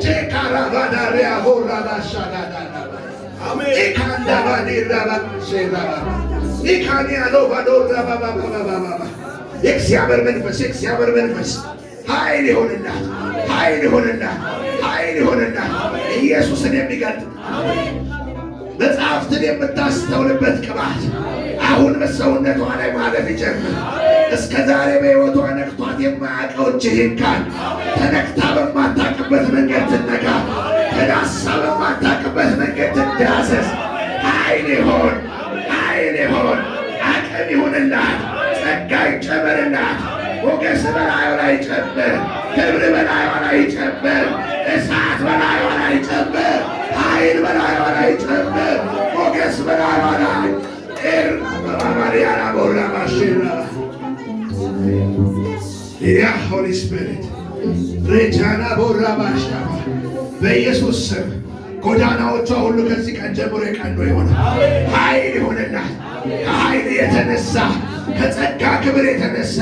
ቼካራባዳሪያ ቦራዳሻዳዳዳ የእግዚአብሔር መንፈስ የእግዚአብሔር መንፈስ ኃይል ይሆንላት፣ ኃይል ይሆንላት፣ ኃይል ይሆንላት። ኢየሱስን የሚገልጥ መጽሐፍትን የምታስተውልበት ቅባት አሁን በሰውነቷ ላይ ማለፍ ይጀምር። እስከ ዛሬ በሕይወቷ ነክቷት የማያውቀው እጅህን ካል ተነክታ በማታውቅበት መንገድ ትነካ፣ ተዳሳ በማታውቅበት መንገድ ትዳሰስ። ኃይል ይሆን፣ ኃይል ይሆን፣ አቅም ይሁንላት፣ ጸጋ ይጨመርላት፣ ሞገስ በላዩ ላይ ጨምር፣ ክብር በላዩ ላይ ጨምር፣ እሳት በላዩ ላይ ጨምር፣ ኃይል በላዩ ላይ ጨምር፣ ሞገስ በላዩ ላይ ማሪያና ቦራ ማሽና ያ ሆሊ ስፒሪት ሬጃና ቦራ ባሻ በኢየሱስ ስም ጎዳናዎቿ ሁሉ ከዚህ ቀን ጀምሮ የቀኑ ይሆናል። ኃይል ይሆንላት። ከኃይል የተነሳ ከጸጋ ክብር የተነሳ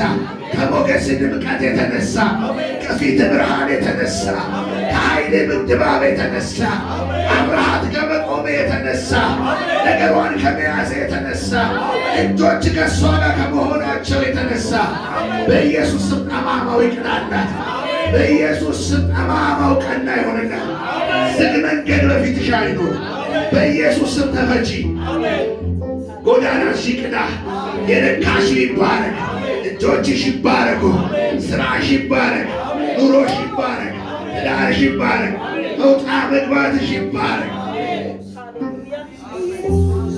ከሞገስ ድምቀት የተነሳ ከፊት ብርሃን የተነሳ ከኃይል ድባብ የተነሳ አብርሃት ከመቆም የተነሳ ነገሯን ከመያዝ የተነሳ እጆች ከእሷ ጋር ከመሆናቸው የተነሳ በኢየሱስ ስም ጠማማው ይቅናላት። በኢየሱስ ስም ጠማማው ቀና ይሆንላት። ዝግ መንገድ በፊትሽ አይኑር። በኢየሱስ ስም ተፈቺ። ጎዳናሽ ይቅና። የነካሽ ይባረክ። እጆችሽ ይባረኩ። ስራሽ ይባረክ። ኑሮሽ ይባረክ። ትዳርሽ ይባረክ። መውጣ መግባትሽ ይባረክ።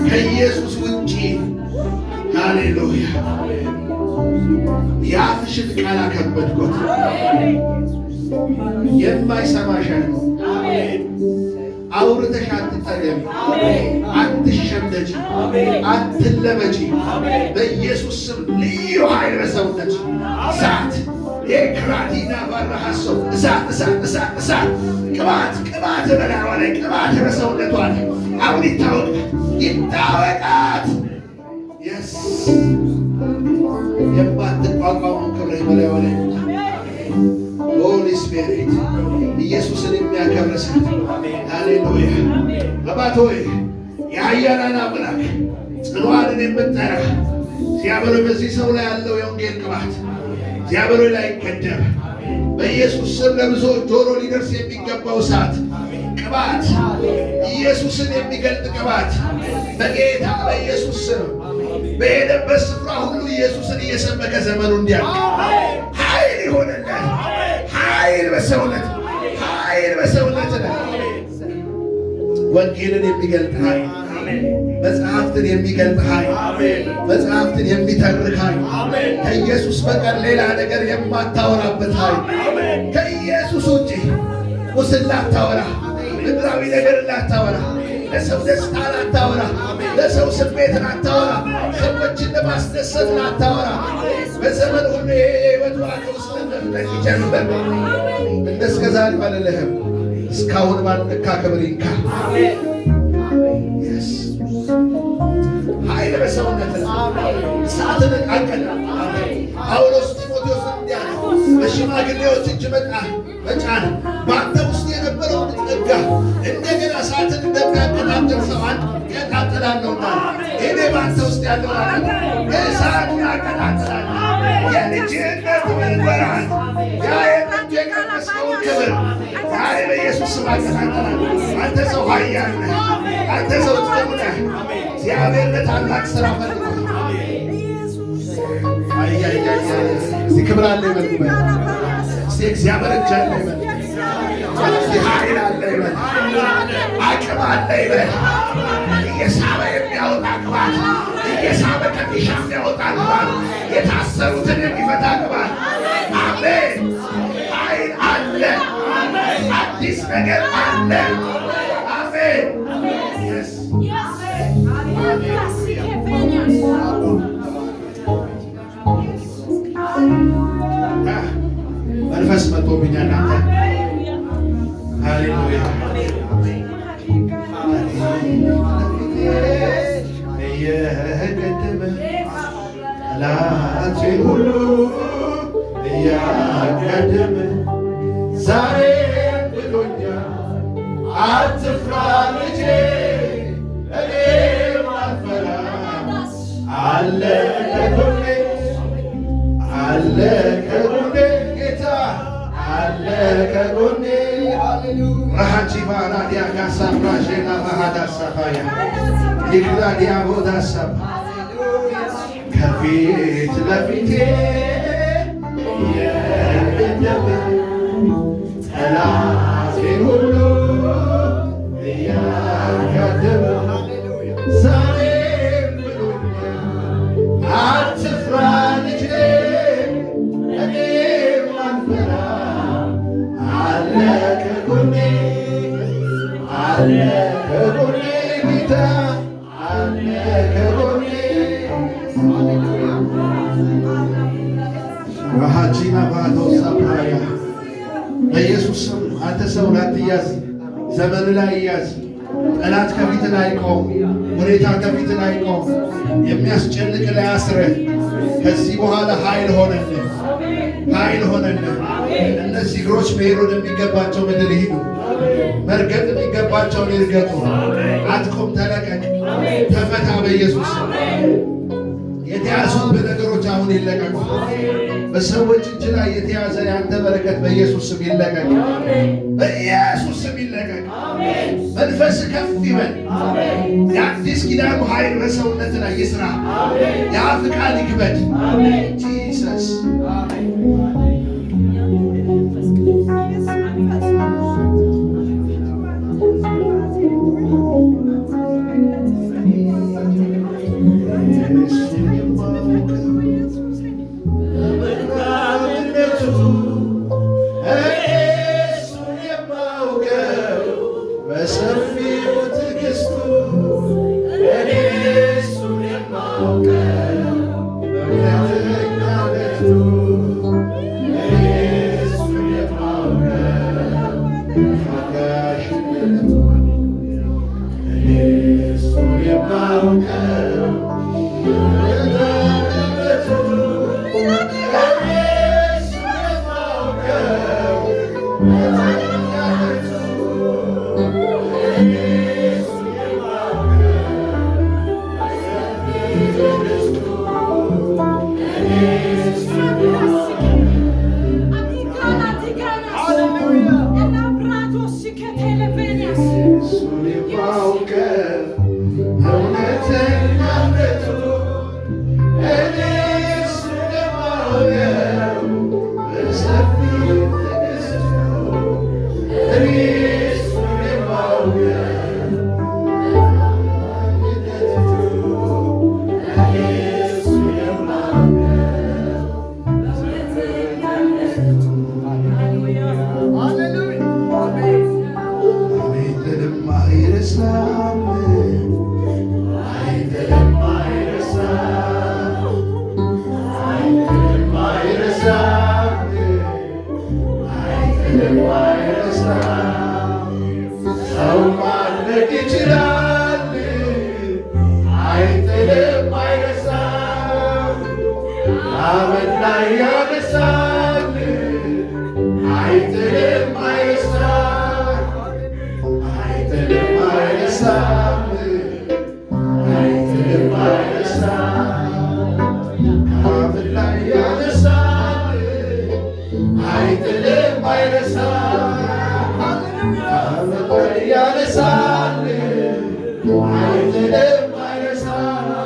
ከኢየሱስ ውጪ ሃሌሉያ የአፍሽን ቃል አከበድኩት። የማይሰማሽ ነው። አውርተሽ አትጠገቢ፣ አትሸምደጂ፣ አትለመጂ። በኢየሱስ ስም ልዩ ኃይል በሰውነት እሳት የክራቲና ባራሃሶ እሳት እሳት እሳት እሳት ቅባት ቅባት በላይዋ ላይ ቅባት በሰውነቷ ላይ አሁን ይታወቃት ይታወቃት። የስ የማትቋቋመው ክብር በላይዋ ላይ ሆሊ ስፒሪት ኢየሱስን የሚያከብር እሳት ሃሌሉያ። አባት ሆይ የኃያላን አምላክ ጽኑዓንን የምትጠራ እግዚአብሔር በዚህ ሰው ላይ ያለው የወንጌል ቅባት እግዚአብሔር ላይ ይገደብ በኢየሱስ ስም። ለብዙዎች ጆሮ ሊደርስ የሚገባው እሳት ቅባት ኢየሱስን የሚገልጥ ቅባት በጌታ በኢየሱስ ስም በሄደበት ስፍራ ሁሉ ኢየሱስን እየሰበከ ዘመኑ እንዲያልቅ ኃይል ይሆንለት። ኃይል በሰውነት ኃይል በሰውነት ወንጌልን የሚገልጥ ኃይል መጽሐፍትን የሚገልጥ ኃይል መጽሐፍትን የሚተርክ ኃይል ከኢየሱስ በቀር ሌላ ነገር የማታወራበት ኃይል ከኢየሱስ ውጭ ቁስል ላታወራ፣ ምድራዊ ነገር ላታወራ፣ ለሰው ደስታ ላታወራ፣ ለሰው ስሜት ላታወራ፣ ሰዎችን ለማስደሰት ላታወራ በዘመን ሁሉ የህይወቱ ውስጥ መፍጠቅ ይጀምር። እንደ እስከ ዛሬው አልልህም። እስካሁን ባልነካ ክብር ይንካ። ኃይል በሰውነት እሳትን ቃቀል ጳውሎስ ጢሞቴዎስ እንዲያለ በሽማግሌዎች እጅ መጫን በአንተ ውስጥ የነበረውን ጸጋ እንደገና እሳትን እንደሚያቀጣጥል ሰው ያቃጥላለሁና እኔ በአንተ ውስጥ ያለው እሳቱን አቀጣጥላለሁ። የልጅነት ወንበራን ያ የጥንት የቀመስከውን ክብር ዛሬ በኢየሱስ ስም አቀጣጥላለሁ። አንተ ሰው ኃያል ነህ። አንተ ሰው ጥሩ ነህ። እግዚአብሔር ለታላቅ ሥራ ፈልጎ እስቲ ክብር አለ ይበል። እስቲ እግዚአብሔር እጅ አለ ይበል። እስቲ ኃይል አለ ይበል። አቅም አለ ይበል። እየሳበ የሚያወጣ ቅባት፣ እየሳበ ከፊሻ የሚያወጣ ቅባት፣ የታሰሩትን የሚፈታ ቅባት። አሜን። ኃይል አለ። አዲስ ነገር አለ። አሜን። መንፈስ መጥቶብኛል። አንተ ሃሌሉያ እየቀደመ ጠላቴ ሁሉ እያቀደመ ዛሬ ብሎ አትፍራ ልጄ እኔ ማልፈራ አለ ከጎኔ አለ ከጎኔ ጌታ አለ ከጎኔ ራሃቺ ባራዲያ ካሳብራሼና ማሃዳሳፋያ ይግላዲያ ቦዳሳብ ከፊት ለፊቴ የቀደመ ጠላቴን ሁሉ እያጋደመ ዛሬም ብሎኛል አትፍራ ልጄ እኔም አልፈራ አለ ከጎኔ አለ ከጎኔ ጌታ አለ ከጎኔ ራሃጂና ባዶ ሳፕራያ በኢየሱስ ስም አንተ ሰው ላትያዝ፣ ዘመን ላይ ያዝ። ጠላት ከፊት ላይ ቆም፣ ሁኔታ ከፊት ላይ ቆም፣ የሚያስጨንቅ ላይ አስረህ ከዚህ በኋላ ኃይል ሆነልህ፣ ኃይል ሆነልህ። እነዚህ እግሮች መሄድ ወደሚገባቸው ምድር ይሂዱ፣ መርገጥ የሚገባቸውን ይርገጡ። አትቆም፣ ተለቀቅ፣ ተፈታ በኢየሱስ ስም። የተያዙብህ ነገሮች አሁን ይለቀቁ። በሰዎች እጅ ላይ የተያዘ ያንተ በረከት በኢየሱስ ስም ይለቀቅ፣ በኢየሱስ ስም ይለቀቅ። መንፈስ ከፍ ይበል። የአዲስ ኪዳኑ ኃይል በሰውነት ላይ ይስራ። የአፍ ቃል ይክበድ። ጂሰስ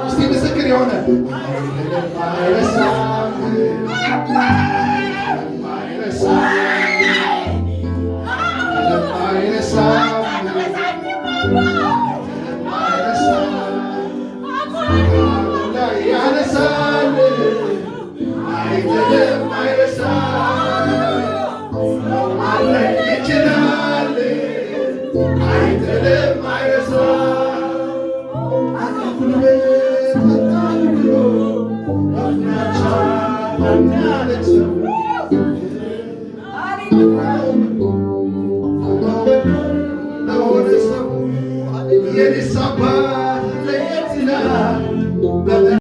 እስቲ ምስክር የሆነ